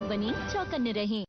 बनी चौकन्ने रहें।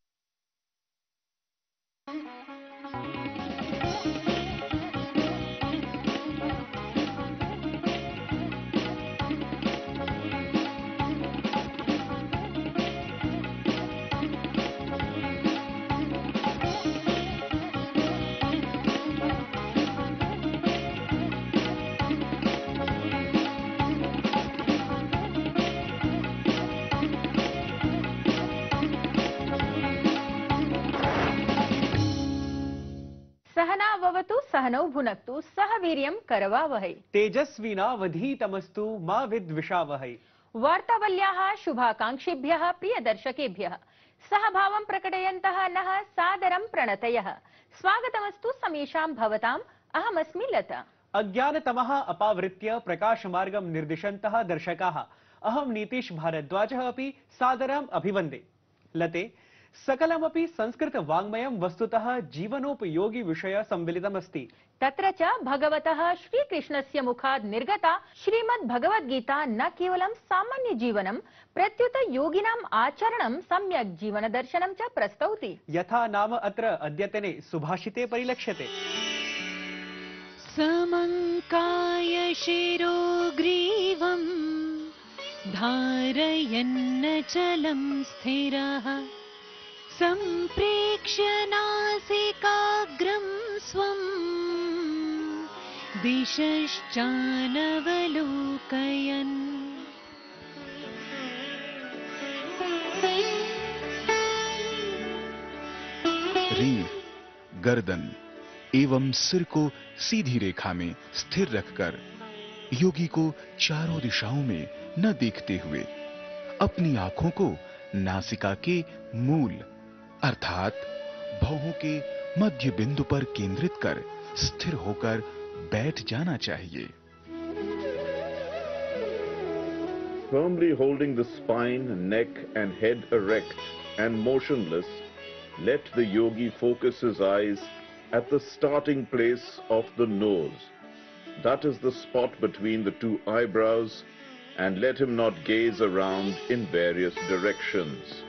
सहनाववतु सहनौ भुनक्तु सह वीर्यं करवावहै। तेजस्विनावधीतमस्तु मा विद्विषावहै। वार्तावल्याः शुभाकांक्षिभ्यः प्रियदर्शकेभ्यः सहभावं प्रकटयन्तः नः सादरं प्रणतयः। स्वागतमस्तु समेषां भवताम्। अहमस्मि लता। अज्ञानतमः अपावृत्य प्रकाशमार्गं निर्दिशन्तः दर्शकाः अहं नीतीश भारद्वाजः अपि सादरम् अभिवन्दे। लते, सकलमपि संस्कृतवाङ्मयं वस्तुतः जीवनोपयोगी विषय सम्मिलितमस्ति। तत्र च भगवतः श्रीकृष्णस्य मुखात् निर्गता श्रीमद्भगवद्गीता न केवलं सामान्य जीवनं प्रत्युत योगिनाम् आचरणं सम्यक् जीवनदर्शनं च प्रस्तौति। यथा नाम अत्र अद्यतने सुभाषिते परिलक्ष्यते। समङ्काय शिरो ग्रीवं धारयन्नचलं स्थिरः सम्प्रेक्ष्य नासिकाग्रं स्वं दिशश्चानवलोकयन्। रीढ़, गर्दन एवं सिर को सीधी रेखा में स्थिर रखकर योगी को चारों दिशाओं में न देखते हुए अपनी आंखों को नासिका के मूल अर्थात भौहों के मध्य बिंदु पर केंद्रित कर स्थिर होकर बैठ जाना चाहिए। Firmly holding the spine, neck and head erect and motionless, let the yogi focus his eyes at the starting place of the nose. That is the spot between the two eyebrows, and let him not gaze around in various directions.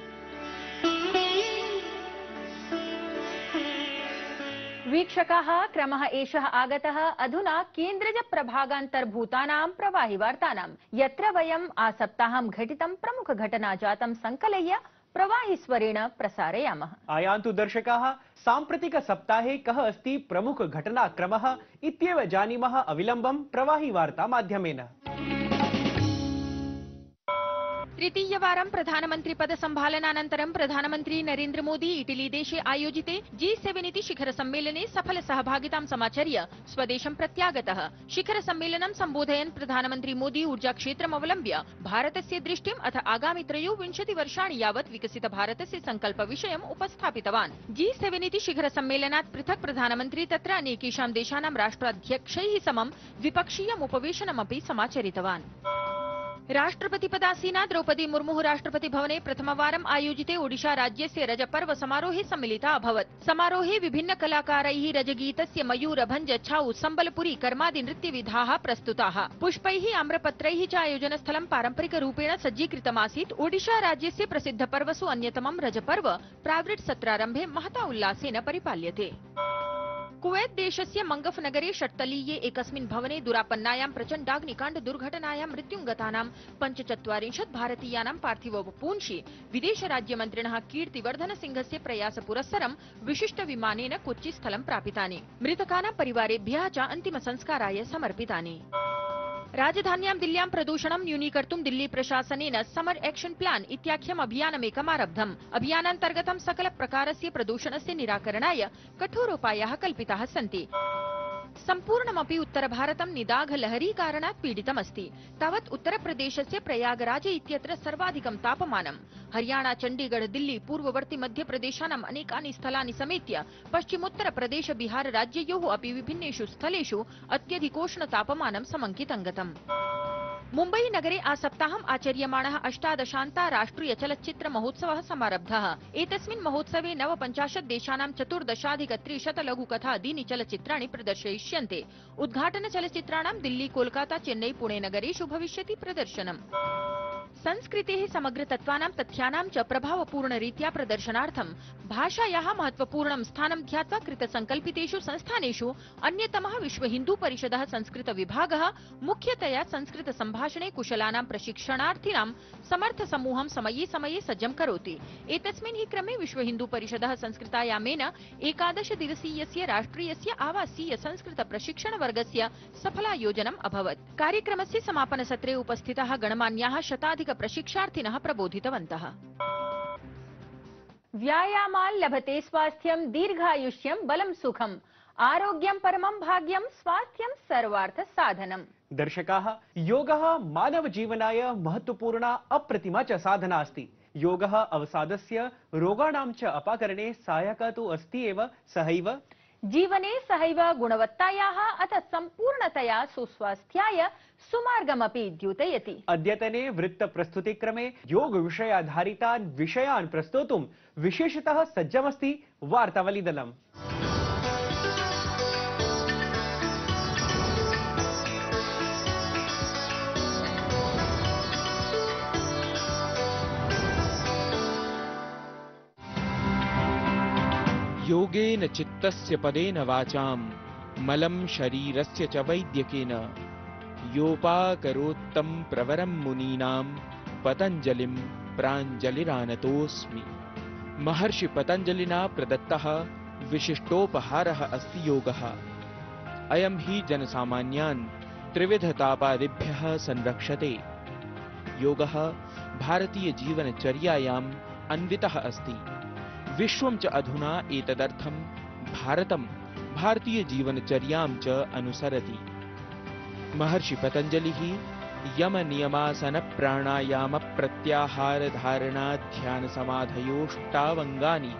वीक्षकाः, क्रमः एषः आगतः अधुना केन्द्रज प्रभागान्तर्भूतानां प्रवाहिवार्तानां, यत्र वयम् आसप्ताहं घटितं प्रमुखघटना जातं संकलय्य प्रवाहिस्वरेण प्रसारयामः। आयान्तु दर्शकाः, साम्प्रतिक सप्ताहे कः अस्ति प्रमुख घटनाक्रमः इत्येव जानीमः अविलम्बं प्रवाहि वार्ता माध्यमेन। तृतीयवारं प्रधानमन्त्री पद सम्भालनानन्तरं प्रधानमन्त्री नरेन्द्र मोदी इटली देशे आयोजिते G7 इति शिखर सम्मेलने सफल सहभागितां समाचर्य स्वदेशं प्रत्यागतः। शिखर सम्मेलनं सम्बोधयन् प्रधानमन्त्री मोदी ऊर्जा क्षेत्रम् अवलम्ब्य भारतस्य दृष्टिम् अथ आगामि 23 वर्षाणि यावत् विकसित भारतस्य संकल्प विषयम् उपस्थापितवान्। G7 इति शिखर सम्मेलनात् पृथक् प्रधानमन्त्री तत्र अनेकेषां देशानां राष्ट्राध्यक्षैः समं द्विपक्षीयम् उपवेशनमपि समाचरितवान्। राष्ट्रपति पदासीना द्रौपदी मुर्मुः राष्ट्रपति भवने प्रथमवारम् आयोजिते ओडिशा राज्यस्य रजपर्व समारोहे सम्मिलिता अभवत्। समारोहे विभिन्न कलाकारैः रजगीतस्य मयूरभञ्ज छाउ सम्बलपुरी कर्मादि नृत्यविधाः प्रस्तुताः। पुष्पैः आम्रपत्रैः च आयोजनस्थलं पारम्परिकरूपेण सज्जीकृतमासीत्। ओडिशा राज्यस्य प्रसिद्धपर्वसु अन्यतमं रजपर्व प्रावृट् सत्रारम्भे महता उल्लासेन परिपाल्यते। कुवैत देशस्य मंगफ नगरे षट्तलीये एकस्मिन् भवने दुरापन्नायां प्रचण्डाग्निकाण्ड दुर्घटनायां मृत्युङ्गतानां 45 भारतीयानां पार्थिववपूंषि विदेश राज्यमन्त्रिणः कीर्तिवर्धन सिंहस्य प्रयासपुरस्सरं विशिष्ट विमानेन कोच्चि स्थलं प्रापितानि। मृतकानां परिवारेभ्यः च अन्तिम संस्काराय समर्पितानि। राजधान्यां दिल्ल्यां प्रदूषणं न्यूनीकर्तुं दिल्ली प्रशासनेन समर एक्शन प्लान इत्याख्यम् अभियानमेकम् आरब्धम्। अभियानान्तर्गतं सकल प्रकारस्य प्रदूषणस्य निराकरणाय कठोरोपायाः कल्पिताः सन्ति। सम्पूर्णमपि उत्तरभारतं निदाघलहरी कारणात् पीडितमस्ति। तावत् उत्तरप्रदेशस्य प्रयागराज इत्यत्र सर्वाधिकं तापमानं। हरियाणा, चण्डीगढ़, दिल्ली, पूर्ववर्ति मध्यप्रदेशानाम् अनेकानि स्थलानि समेत्य पश्चिमोत्तरप्रदेश, बिहार राज्ययोः अपि विभिन्नेषु स्थलेषु अत्यधिकोष्णतापमानं समङ्कितं गतम्। मुम्बई नगरे आसप्ताहम् आचर्यमाणः 18 राष्ट्रिय चलच्चित्र महोत्सवः समारब्धः। एतस्मिन् महोत्सवे 59 देशानां 14,300 लघुकथादीनि चलच्चित्राणि प्रदर्शयिष्यन्ते। उद्घाटन चलच्चित्राणां दिल्ली, कोलकाता, चेन्नई, पुणे नगरेषु भविष्यति प्रदर्शनम्। संस्कृतेः समग्रतत्त्वानां तथ्यानां च प्रभावपूर्णरीत्या प्रदर्शनार्थं भाषायाः महत्त्वपूर्णं स्थानं ध्यात्वा कृतसङ्कल्पितेषु संस्थानेषु अन्यतमः विश्वहिन्दूपरिषदः संस्कृतविभागः मुख्यतया संस्कृतसम्भाषणे कुशलानां प्रशिक्षणार्थिनां समर्थसमूहं समये समये सज्जं करोति। एतस्मिन् हि क्रमे विश्वहिन्दूपरिषदः संस्कृतायामेन 11 दिवसीयस्य राष्ट्रियस्य आवासीय संस्कृत प्रशिक्षणवर्गस्य सफलायोजनम् अभवत्। कार्यक्रमस्य समापनसत्रे उपस्थिताः गणमान्याः शताधिक प्रशिक्षार्थिनः प्रबोधितवन्तः। व्यायामान् लभते स्वास्थ्यं दीर्घायुष्यं बलं सुखम् आरोग्यं परमं भाग्यं स्वास्थ्यं सर्वार्थ साधनम्। दर्शकाः, योगः मानवजीवनाय महत्त्वपूर्णा अप्रतिमा च साधना अस्ति। योगः अवसादस्य रोगाणां च अपाकरणे सहायकः तु अस्ति एव, सहैव जीवने सहैव गुणवत्तायाः अथ सम्पूर्णतया सुस्वास्थ्याय सुमार्गमपि द्योतयति। अद्यतने वृत्तप्रस्तुतिक्रमे योग विषयाधारितान् विषयान् प्रस्तोतुं विशेषतः सज्जमस्ति वार्तावलीदलम्। योगेन चित्तस्य पदेन वाचां मलं शरीरस्य च वैद्यकेन योपाकरोत्तं प्रवरं मुनीनां पतञ्जलिं प्राञ्जलिरानतोऽस्मि। महर्षि पतञ्जलिना प्रदत्तः विशिष्टोपहारः अस्ति योगः। अयं हि जनसामान्यान् त्रिविधतापादिभ्यः संरक्षते। योगः भारतीय जीवनचर्यायाम् अन्वितः अस्ति। विश्वं च अधुना एतदर्थं भारतं भारतीय जीवनचर्यां च अनुसरति। महर्षि पतञ्जलिः यम नियमासन प्राणायाम प्रत्याहार धारणा ध्यान समाधयोष्टावङ्गानि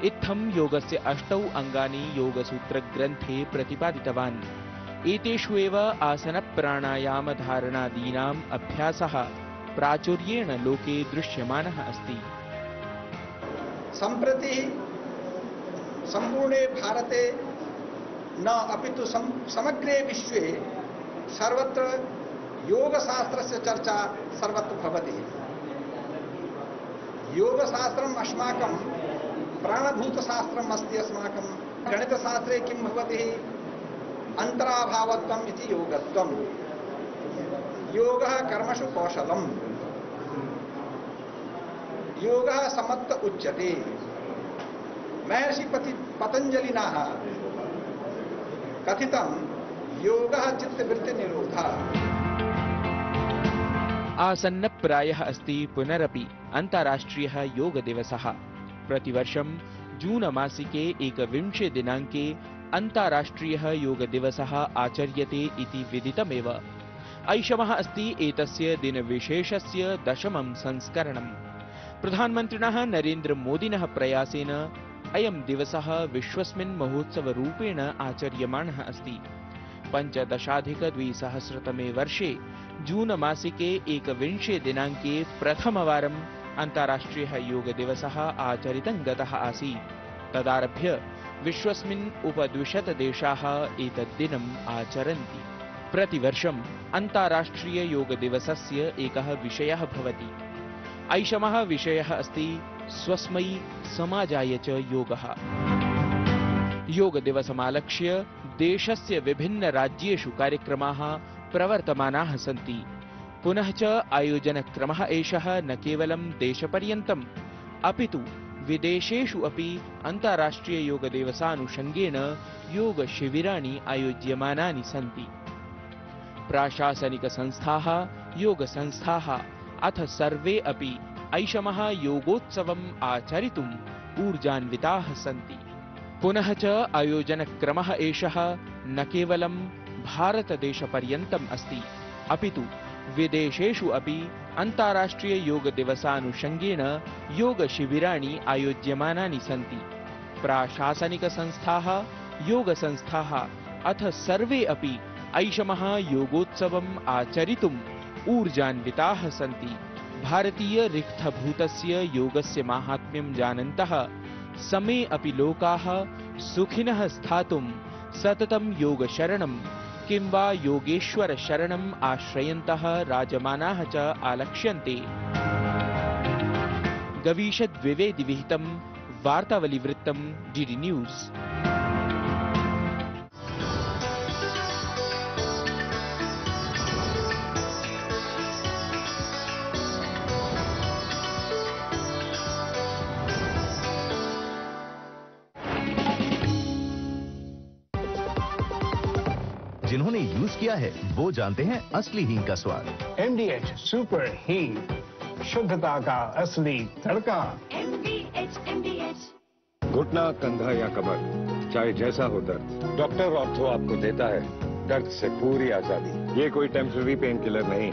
इत्थं योगस्य 8 अङ्गानि योगसूत्र ग्रन्थे प्रतिपादितवान्। एतेषु एव आसन प्राणायाम धारणादीनाम् अभ्यासः प्राचुर्येण लोके दृश्यमानः अस्ति। सम्प्रति सम्पूर्णे भारते न अपितु समग्रे विश्वे सर्वत्र योगशास्त्रस्य चर्चा सर्वत्र भवति। योगशास्त्रम् अस्माकं प्राणभूतशास्त्रम् अस्ति। अस्माकं गणितशास्त्रे किं भवति? अन्तराभावत्वम् इति योगत्वम्। योगः कर्मसु कौशलम्। योगः समत्त उच्यते। महर्षि पतञ्जलिना कथितं योगः चित्तवृत्ति निरोधः। आसन्न प्रायः अस्ति पुनरपि अन्ताराष्ट्रियः योग दिवसः। प्रतिवर्षं जून मासिके 21 दिनाङ्के अन्ताराष्ट्रियः योग दिवसः आचर्यते इति विदितमेव। ऐषमः अस्ति एतस्य दिनविशेषस्य 10मं संस्करणम्। प्रधानमन्त्रिणः नरेन्द्र मोदिनः प्रयासेन अयं दिवसः विश्वस्मिन् महोत्सवरूपेण आचर्यमाणः अस्ति। 15अधिक-2000तमे वर्षे जून मासिके 21 दिनाङ्के प्रथमवारम् अन्ताराष्ट्रियः योग दिवसः आचरितं गतः आसीत्। तदारभ्य विश्वस्मिन् उपद्विशत देशाः एतद्दिनम् आचरन्ति। प्रतिवर्षम् अन्ताराष्ट्रिय योग दिवसस्य एकः विषयः भवति। ऐषमः विषयः अस्ति स्वस्मै समाजाय च योगः। योग दिवसमालक्ष्य देशस्य विभिन्न राज्येषु कार्यक्रमाः प्रवर्तमानाः सन्ति। पुनः च आयोजनक्रमः एषः न केवलं देशपर्यन्तम् अपितु विदेशेषु अपि अन्ताराष्ट्रिय योग दिवसानुषङ्गेन योग शिबिराणि आयोज्यमानानि सन्ति। प्राशासनिक संस्थाः, योग संस्थाः अथ सर्वे अपि ऐषमः योगोत्सवम् आचरितुम् ऊर्जान्विताः सन्ति। पुनः च आयोजनक्रमः एषः न केवलं भारतदेशपर्यन्तम् अस्ति अपितु विदेशेषु अपि अन्ताराष्ट्रिय योग दिवसानुषङ्गेन योग शिबिराणि आयोज्यमानानि सन्ति। प्राशासनिक संस्थाः, योग संस्थाः अथ सर्वे अपि ऐषमः योगोत्सवम् आचरितुम् ऊर्जान्विताः सन्ति। भारतीय रिक्थभूतस्य योगस्य माहात्म्यं जानन्तः समे अपि लोकाः सुखिनः स्थातुं सततं योगशरणं किं वा योगेश्वर शरणम् आश्रयन्तः राजमानाः च आलक्ष्यन्ते। गवीषद्विवेदि विहितं वार्तावलिवृत्तं डीडी न्यूज़। जिन्होंने यूज किया है वो जानते हैं असली हींग का स्वाद। MDH सुपर हींग, शुद्धता का असली तड़का। MDH। घुटना, कंधा या कमर, चाहे जैसा हो दर्द, डॉक्टर ऑर्थो आपको देता है दर्द से पूरी आजादी। ये कोई टेम्पररी पेन किलर नहीं,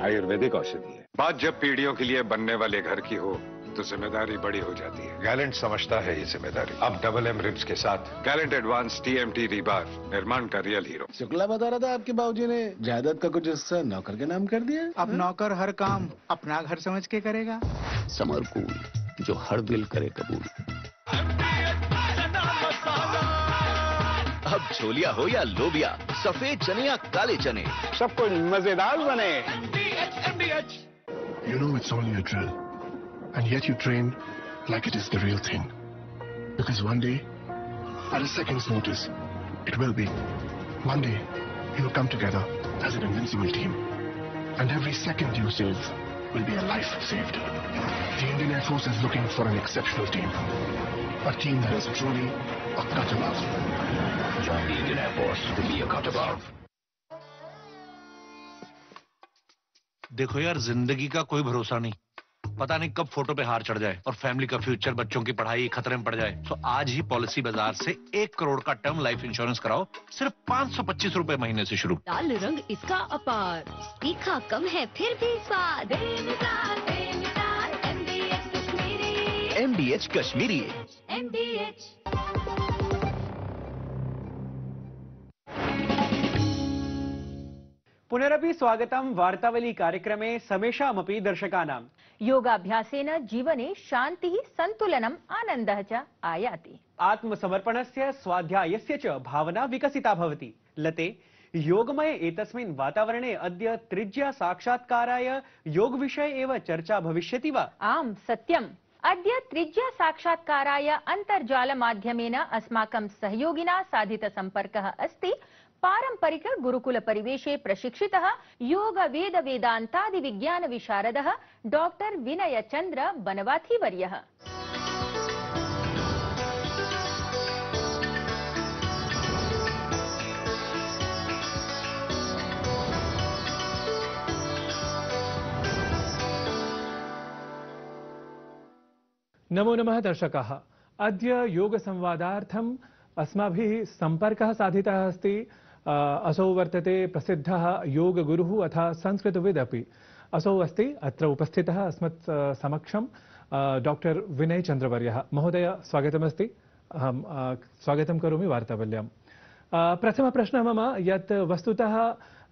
आयुर्वेदिक औषधि है। बात जब पीढ़ियों के लिए बनने वाले घर की हो तो जिम्मेदारी बड़ी हो जाती है। गैलेंट समझता है ये जिम्मेदारी। अब डबल एम रिब्स के साथ गैलेंट एडवांस TMT रीबार, निर्माण का रियल हीरो। शुक्ला बता रहा था आपके बाबूजी ने जायदाद का कुछ हिस्सा नौकर के नाम कर दिया। अब नौकर हर काम अपना घर समझ के करेगा। समर कूल, जो हर दिल करे कबूल। अब छोलिया हो या लोबिया, सफेद चने या काले चने, सब कुछ मजेदार बने। You know it's only a drill, and yet you train like it is the real thing. Because one day, at a second's notice, it will be. One day, you'll come together as an invincible team, and every second you save will be a life saved. The Indian Air Force is looking for an exceptional team, a team that is truly a cut above. Join the Indian Air Force to be a cut above. देखो यार, जिंदगी का कोई भरोसा नहीं, पता नहीं कब फोटो पे हार चढ़ जाए और फैमिली का फ्यूचर, बच्चों की पढ़ाई खतरे में पड़ जाए। तो आज ही पॉलिसी बाजार से 1 करोड़ का टर्म लाइफ इंश्योरेंस कराओ, सिर्फ 525 रुपए महीने से शुरू। लाल रंग इसका अपार, तीखा कम है फिर भी स्वाद। MDH कश्मीरी। MDH। पुनरपि स्वागतं वार्तावली कार्यक्रमे समेषामपि दर्शकानाम्। योगाभ्यासेन जीवने शान्तिः, सन्तुलनम्, आनन्दः च आयाति। आत्मसमर्पणस्य, स्वाध्यायस्य च भावना विकसिता भवति। लते, योगमय एतस्मिन् वातावरणे अद्य त्रिज्या साक्षात्काराय योग विषये एव चर्चा भविष्यति वा? आम्, सत्यम्। अद्य त्रिज्या साक्षात्काराय अन्तर्जालमाध्यमेन अस्माकं सहयोगिना साधितसम्पर्कः अस्ति। पारंपरिक गुरुकुल परिवेशे प्रशिक्षितः योग वेद वेदान्तादि विज्ञान विशारदः डॉक्टर विनय चंद्र बनवाथी वर्यः। नमो नमः दर्शकाः। अद्य योग संवादार्थम् अस्माभिः सम्पर्कः साधितः अस्ति। असौ वर्तते प्रसिद्धः योगगुरुः अथ संस्कृतविद् अपि। असौ अस्ति अत्र उपस्थितः अस्मत् समक्षं डॉक्टर विनय चन्द्रवर्यः। महोदय, स्वागतमस्ति। अहं स्वागतं करोमि वार्तावल्यां। प्रथमप्रश्नः मम, यत् वस्तुतः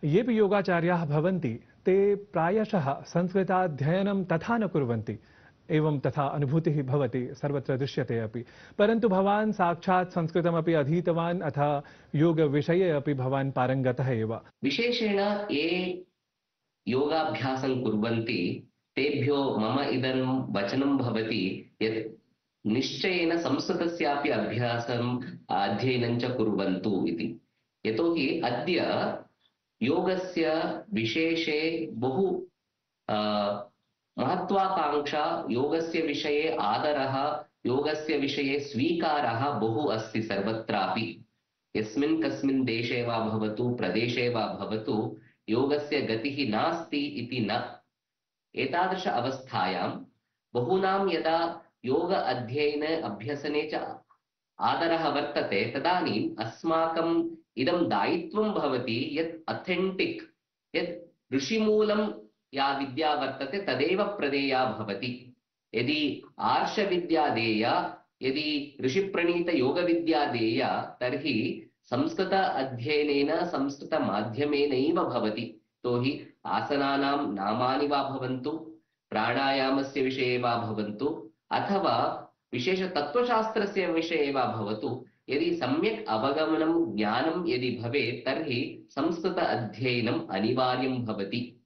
येऽपि योगाचार्याः भवन्ति ते प्रायशः संस्कृताध्ययनं तथा न कुर्वन्ति, एवं तथा अनुभूतिः भवति, सर्वत्र दृश्यते अपि। परन्तु भवान् साक्षात् संस्कृतमपि अधीतवान्, अथ योगविषये अपि भवान् पारङ्गतः एव। विशेषेण ये योगाभ्यासं कुर्वन्ति तेभ्यो मम इदं वचनं भवति यत् निश्चयेन संस्कृतस्यापि अभ्यासम् अध्ययनं च कुर्वन्तु इति। यतोहि अद्य योगस्य विशेषे बहु महत्वाकांक्षा, योगस्य विषये आदरः, योगस्य विषये स्वीकारः बहु अस्ति सर्वत्रापि। यस्मिन् कस्मिन् देशे वा भवतु, प्रदेशे वा भवतु, योगस्य गतिः नास्ति इति न। एतादृश अवस्थायां बहूनां यदा योग अध्ययन अभ्यसने च आदरः वर्तते, तदानीम् अस्माकम् इदं दायित्वं भवति यत् अथेंटिक्, यत् ऋषिमूलं या विद्या वर्तते तदेव प्रदेया भवति। यदि आर्षविद्या देया, यदि ऋषिप्रणीत योगविद्या देया, तर्हि संस्कृत अध्ययनेन संस्कृतमाध्यमेनैव भवति। तो हि आसनानां नामानि वा भवन्तु, प्राणायामस्य विषये वा भवन्तु, अथवा विशेषतत्त्वशास्त्रस्य विषये वा भवतु, यदि सम्यक् अवगमनं ज्ञानं यदि भवेत् तर्हि संस्कृत अध्ययनम् अनिवार्यं भवति।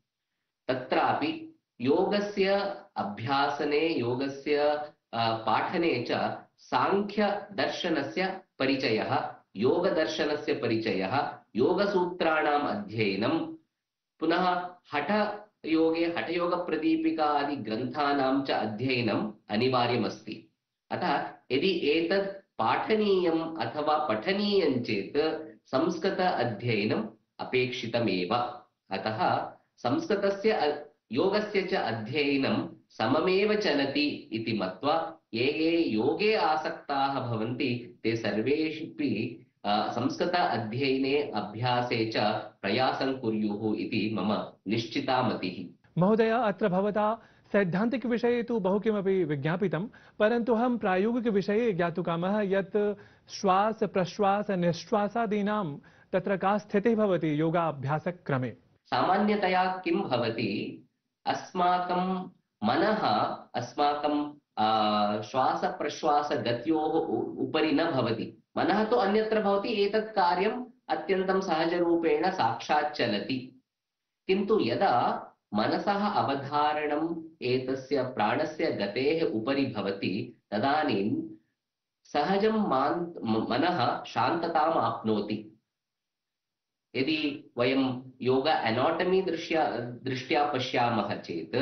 तत्रापि योगस्य अभ्यासने, योगस्य पाठने च सांख्यदर्शनस्य परिचयः, योगदर्शनस्य परिचयः, योगसूत्राणाम् अध्ययनं, पुनः हठयोगप्रदीपिका आदि ग्रन्थानां च अध्ययनम् अनिवार्यमस्ति। अतः यदि एतत् पाठनीयम् अथवा पठनीयं चेत् संस्कृत अध्ययनम् अपेक्षितमेव। अतः संस्कृतस्य योगस्य च अध्ययनं सममेव चलति इति मत्वा ये योगे आसक्ताः भवन्ति ते सर्वेषु संस्कृत अध्ययने अभ्यासे च प्रयासं कुर्युः इति मम निश्चिता मतिः। महोदय, अत्र भवता सैद्धान्तिकविषये तु बहु किमपि विज्ञापितं, परन्तु अहं प्रायोगिकविषये ज्ञातुकामः यत् श्वास प्रश्वास निश्वासादीनां तत्र का स्थितिः भवति योगाभ्यासक्रमे? सामान्यतया किं भवति, अस्माकं मनः अस्माकं श्वास प्रश्वास गत्योः उपरि न भवति। मनः तु अन्यत्र भवति, एतत् कार्यम् अत्यन्तं सहजरूपेण साक्षात् चलति। किन्तु यदा मनसः अवधारणम् एतस्य प्राणस्य गतेः उपरि भवति तदानीं सहजं मनः शान्तताम् आप्नोति। यदि वयं योग एनाटमी दृष्ट्या पश्यामः चेत्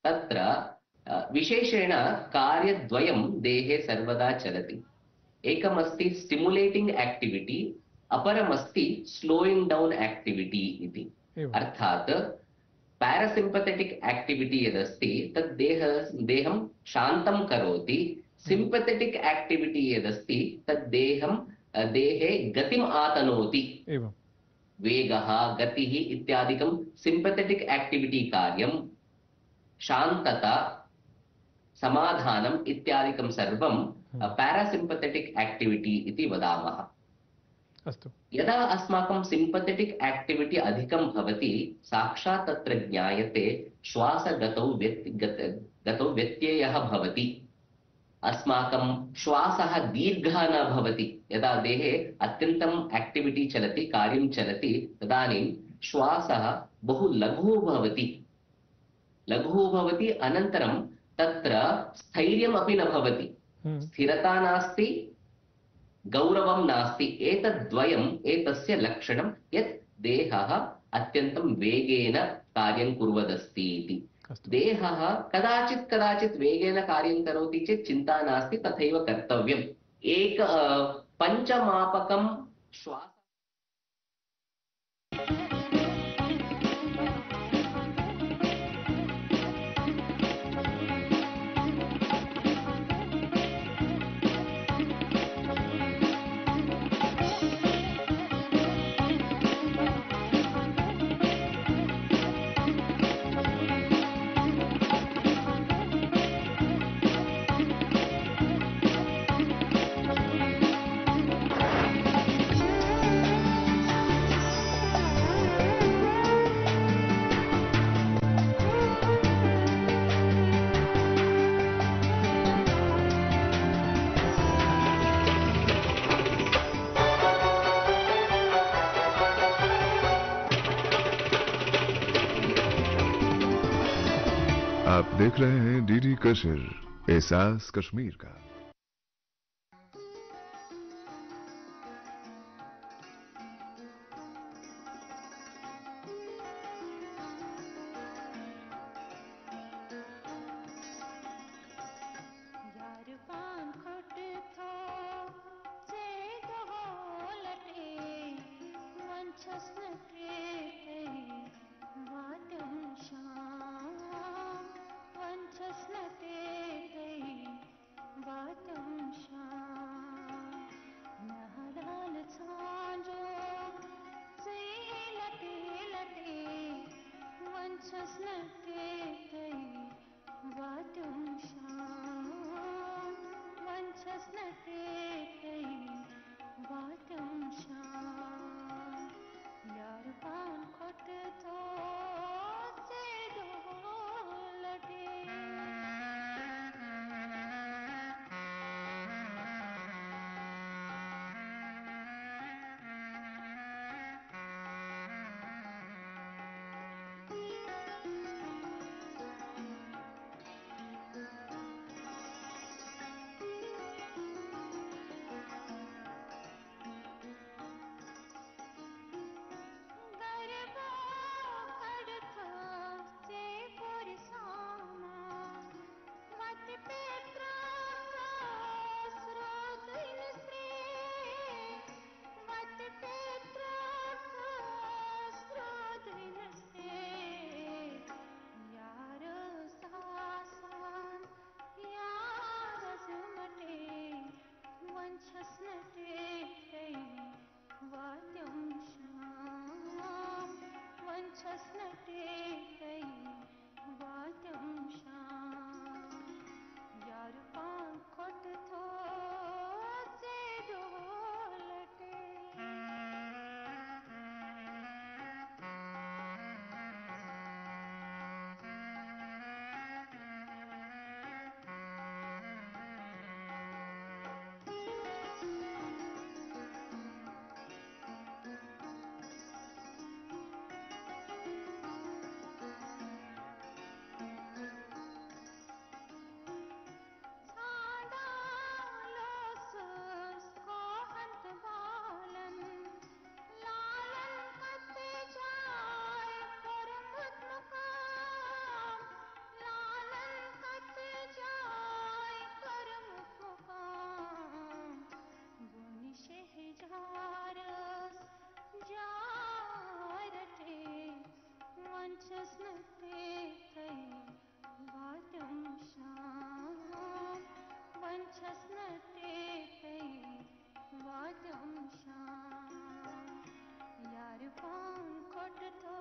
तत्र विशेषेण कार्यद्वयं देहे सर्वदा चलति। एकमस्ति स्टिमुलेटिंग एक्टिविटी, अपरमस्ति स्लोइंग डाउन एक्टिविटी इति। अर्थात् पैरासिम्पथेटिक एक्टिविटी यदस्ति तद् देहं शान्तं करोति, सिम्पथेटिक एक्टिविटी यदस्ति तद् देहे गतिम् आतनोति। वेगः, गतिः इत्यादिकं सिम्पथेटिक एक्टिविटी कार्यं, शान्तता, समाधानम् इत्यादिकं सर्वं पैरासिम्पथेटिक एक्टिविटी इति वदामः। अस्तु। यदा अस्माकं सिम्पथेटिक एक्टिविटी अधिकं भवति साक्षात् तत्र ज्ञायते श्वासगतौ व्यत्ययः भवति। अस्माकं श्वासः दीर्घः न भवति। यदा देहे अत्यन्तम् एक्टिविटी चलति, कार्यं चलति, तदानीं श्वासः बहु लघुः भवति। अनन्तरं तत्र स्थैर्यमपि न भवति, स्थिरता नास्ति, गौरवं नास्ति। एतद्द्वयम् एतस्य लक्षणं यत् देहः अत्यन्तं वेगेन कार्यं कुर्वदस्ति इति। देहः कदाचित् वेगेन कार्यं करोति चेत् चिन्ता नास्ति, तथैव कर्तव्यम्। पञ्चमापकं श्वास आप देख रहे हैं डीडी कश्मीर, एहसास कश्मीर का। Bye. छसनते वाजम शाम यार पांग खोट तो